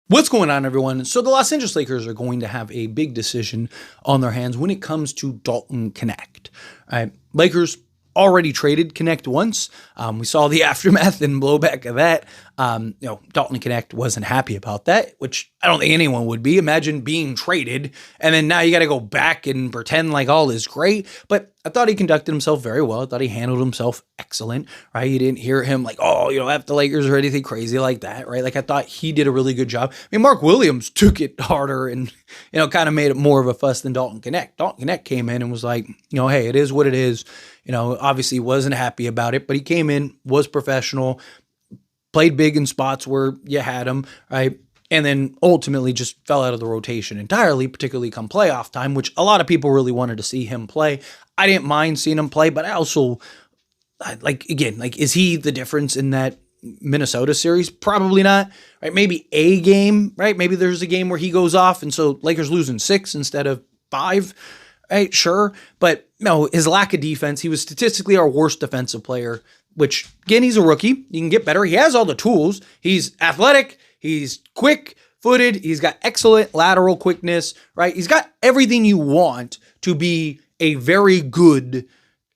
What's going on, everyone? So the Los Angeles Lakers are going to have a big decision on their hands when it comes to Dalton Knecht. All right, Lakers already traded Knecht once. We saw the aftermath and blowback of that. Dalton Knecht wasn't happy about that, which I don't think anyone would be. Imagine being traded and then now you got to go back and pretend like all is great. But I thought he conducted himself very well. I thought he handled himself excellent, right? You didn't hear him like, F the Lakers or anything crazy like that, right? Like I thought he did a really good job. I mean, Mark Williams took it harder and, kind of made it more of a fuss than Dalton Knecht. Dalton Knecht came in and was like, hey, it is what it is. Obviously wasn't happy about it, but he came in, was professional, played big in spots where you had him, right? And then ultimately just fell out of the rotation entirely, particularly come playoff time, which a lot of people really wanted to see him play. I didn't mind seeing him play, but I also, is he the difference in that Minnesota series? Probably not, right? Maybe a game, right? Maybe there's a game where he goes off and so Lakers losing 6 instead of 5, right? Sure. But no, his lack of defense, he was statistically our worst defensive player, which again, he's a rookie. He can get better. He has all the tools. He's athletic. He's quick-footed. He's got excellent lateral quickness, right? He's got everything you want to be a very good,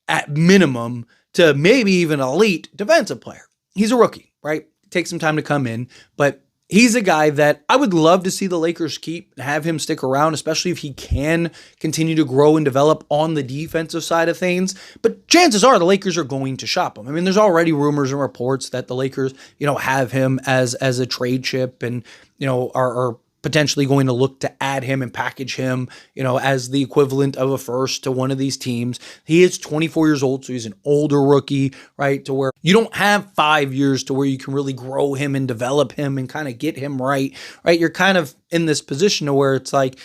at minimum, to maybe even elite defensive player. He's a rookie, right? Takes some time to come in, but he's a guy that I would love to see the Lakers keep, have him stick around, especially if he can continue to grow and develop on the defensive side of things. But chances are the Lakers are going to shop him. I mean, there's already rumors and reports that the Lakers, have him as a trade chip and, are potentially going to look to add him and package him, as the equivalent of a first to one of these teams. He is 24 years old, so he's an older rookie, right? To where you don't have 5 years to where you can really grow him and develop him and kind of get him right? You're kind of in this position to where it's like,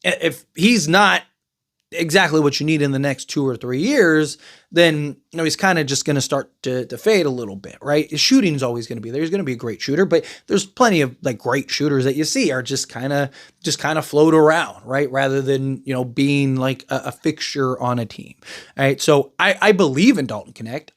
if he's not exactly what you need in the next 2 or 3 years, then he's kind of just going to start to fade a little bit, right? His shooting is always going to be there. He's going to be a great shooter, but there's plenty of like great shooters that you see are just kind of float around, right? Rather than being like a fixture on a team, right? So I believe in Dalton Knecht.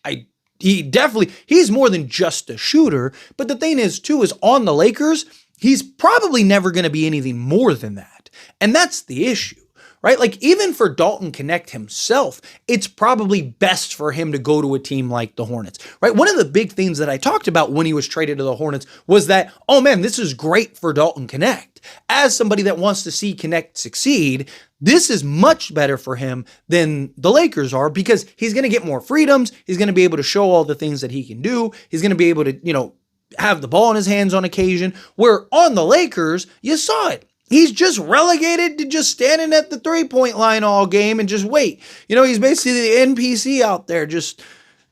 He's more than just a shooter, but the thing is too is on the Lakers, he's probably never going to be anything more than that, and that's the issue. Right? Like even for Dalton Knecht himself, it's probably best for him to go to a team like the Hornets, right? One of the big things that I talked about when he was traded to the Hornets was that, oh man, this is great for Dalton Knecht. As somebody that wants to see Knecht succeed, this is much better for him than the Lakers are because he's going to get more freedoms. He's going to be able to show all the things that he can do. He's going to be able to, have the ball in his hands on occasion, where on the Lakers, you saw it. He's just relegated to just standing at the three-point line all game and just wait. He's basically the NPC out there just,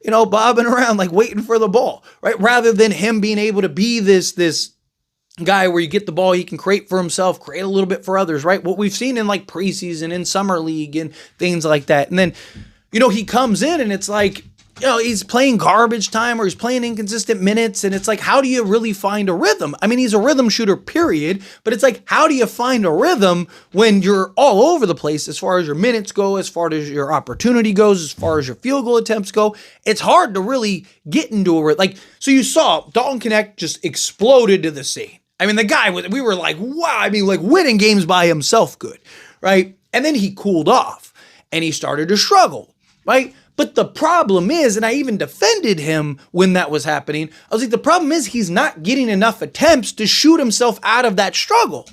bobbing around like waiting for the ball, right? Rather than him being able to be this guy where you get the ball, he can create for himself, create a little bit for others, right? What we've seen in like preseason, in summer league and things like that. And then, he comes in and it's like, he's playing garbage time or he's playing inconsistent minutes. And it's like, how do you really find a rhythm? I mean, he's a rhythm shooter, period. But it's like, how do you find a rhythm when you're all over the place as far as your minutes go, as far as your opportunity goes, as far as your field goal attempts go? It's hard to really get into a rhythm. So you saw Dalton Knecht just exploded to the scene. I mean, the guy, we were like, wow, I mean, like winning games by himself good, right? And then he cooled off and he started to struggle, right? But the problem is, and I even defended him when that was happening, I was like, the problem is he's not getting enough attempts to shoot himself out of that struggle,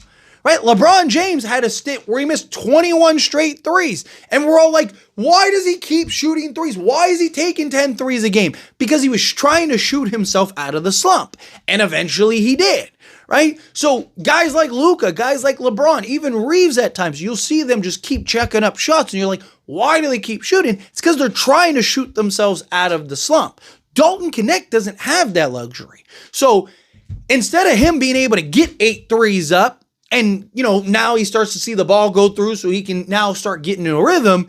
right? LeBron James had a stint where he missed 21 straight threes. And we're all like, why does he keep shooting threes? Why is he taking 10 threes a game? Because he was trying to shoot himself out of the slump. And eventually he did. Right? So guys like Luka, guys like LeBron, even Reeves at times, you'll see them just keep checking up shots and you're like, why do they keep shooting? It's because they're trying to shoot themselves out of the slump. Dalton Knecht doesn't have that luxury. So instead of him being able to get 8 threes up and, now he starts to see the ball go through so he can now start getting in a rhythm,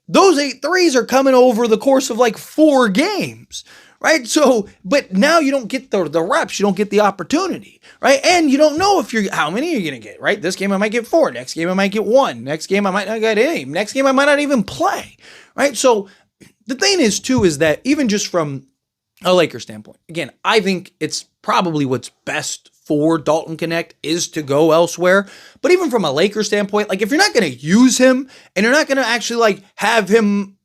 those 8 threes are coming over the course of like 4 games. Right? So, but now you don't get the reps, you don't get the opportunity, right? And you don't know how many you're going to get, right? This game I might get 4, next game I might get 1, next game I might not get any, next game I might not even play, right? So the thing is too, is that even just from a Lakers standpoint, again, I think it's probably what's best for Dalton Knecht is to go elsewhere. But even from a Lakers standpoint, like if you're not going to use him and you're not going to actually like have him,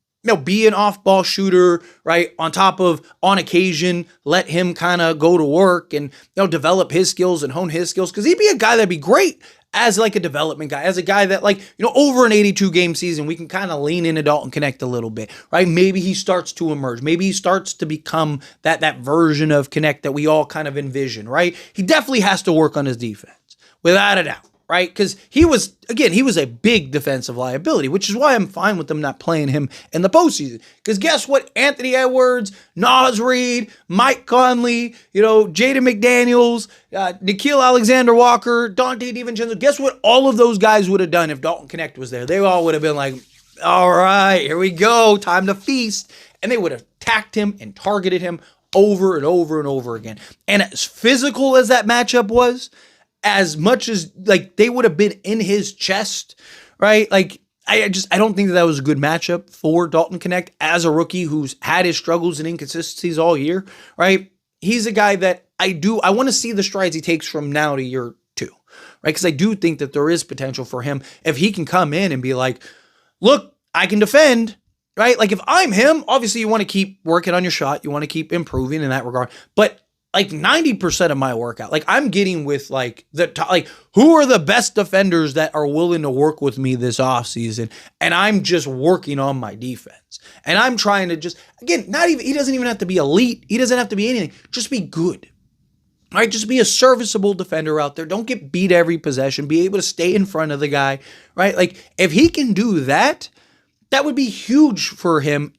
be an off-ball shooter, right? On top of, on occasion, let him kind of go to work and, develop his skills and hone his skills. Because he'd be a guy that'd be great as like a development guy, as a guy that like, over an 82-game season, we can kind of lean into Dalton Knecht a little bit, right? Maybe he starts to emerge. Maybe he starts to become that version of Knecht that we all kind of envision, right? He definitely has to work on his defense, without a doubt. Right? Because he was a big defensive liability, which is why I'm fine with them not playing him in the postseason. Because guess what? Anthony Edwards, Naz Reid, Mike Conley, Jaden McDaniels, Nickeil Alexander-Walker, Dante DiVincenzo. Guess what all of those guys would have done if Dalton Knecht was there? They all would have been like, all right, here we go, time to feast. And they would have attacked him and targeted him over and over and over again. And as physical as that matchup was, as much as like they would have been in his chest, right? Like I don't think that was a good matchup for Dalton Knecht as a rookie who's had his struggles and inconsistencies all year, right? He's a guy that I want to see the strides he takes from now to year 2, right? Because I do think that there is potential for him if he can come in and be like, look, I can defend, right? Like if I'm him, obviously you want to keep working on your shot. You want to keep improving in that regard, but like 90% of my workout, like I'm getting with like the top, like who are the best defenders that are willing to work with me this offseason? And I'm just working on my defense. And I'm trying to just, again, he doesn't even have to be elite. He doesn't have to be anything. Just be good. All right, just be a serviceable defender out there. Don't get beat every possession. Be able to stay in front of the guy, right? Like if he can do that, that would be huge for him.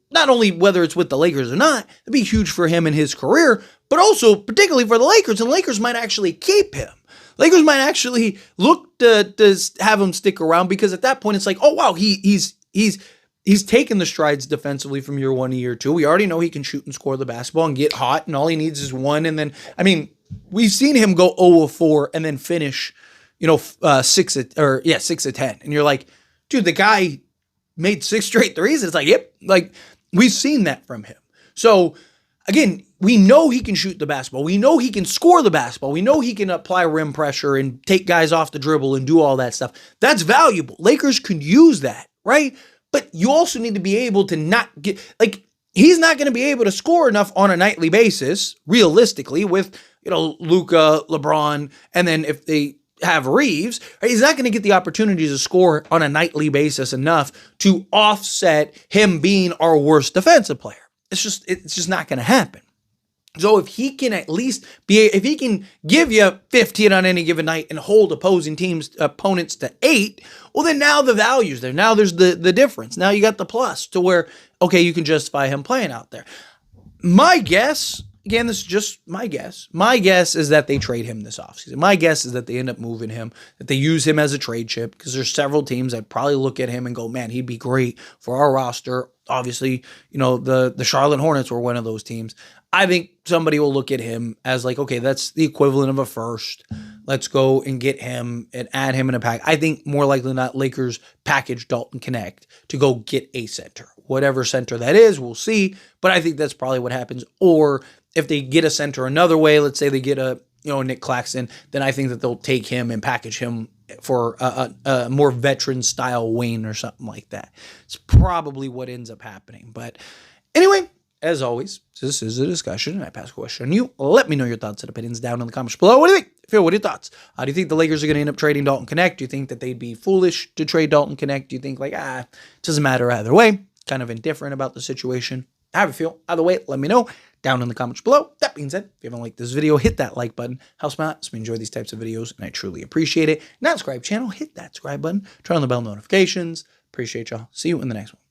Not only whether it's with the Lakers or not, it'd be huge for him in his career, but also particularly for the Lakers. And the Lakers might actually keep him. Lakers might actually look to have him stick around because at that point it's like, oh wow, he's taken the strides defensively from year 1 to year 2. We already know he can shoot and score the basketball and get hot, and all he needs is one. And then, I mean, we've seen him go 0 of 4 and then finish, 6 of 10. And you're like, dude, the guy made 6 straight threes. It's like, yep, like we've seen that from him. So again, we know he can shoot the basketball. We know he can score the basketball. We know he can apply rim pressure and take guys off the dribble and do all that stuff. That's valuable. Lakers could use that, right? But you also need to be able to not get, like, he's not going to be able to score enough on a nightly basis, realistically, with, Luka, LeBron, and then if they have Reeves, right, he's not going to get the opportunities to score on a nightly basis enough to offset him being our worst defensive player. It's just not going to happen. So if he can at least if he can give you 15 on any given night and hold opponents to 8, well then now the value's there. Now there's the difference. Now you got the plus to where, okay, you can justify him playing out there. My guess, again, this is just my guess. My guess is that they trade him this offseason. My guess is that they end up moving him, that they use him as a trade chip because there's several teams that probably look at him and go, man, he'd be great for our roster. Obviously, the Charlotte Hornets were one of those teams. I think somebody will look at him as like, okay, that's the equivalent of a first. Let's go and get him and add him in a pack. I think more likely than not, Lakers package Dalton Knecht to go get a center. Whatever center that is, we'll see. But I think that's probably what happens. Or if they get a center another way, let's say they get a Nick Claxton, then I think that they'll take him and package him for a more veteran style Wayne or something like that. It's probably what ends up happening. But anyway, as always, this is a discussion, and I pass a question on you. Let me know your thoughts and opinions down in the comments below. What do you think? Phil, what are your thoughts? Do you think the Lakers are going to end up trading Dalton Knecht? Do you think that they'd be foolish to trade Dalton Knecht? Do you think it doesn't matter either way? Kind of indifferent about the situation. How do you feel? Either way, let me know down in the comments below. That being said, if you haven't liked this video, hit that like button. Helps me out. So we enjoy these types of videos, and I truly appreciate it. Not subscribe channel, hit that subscribe button. Turn on the bell notifications. Appreciate y'all. See you in the next one.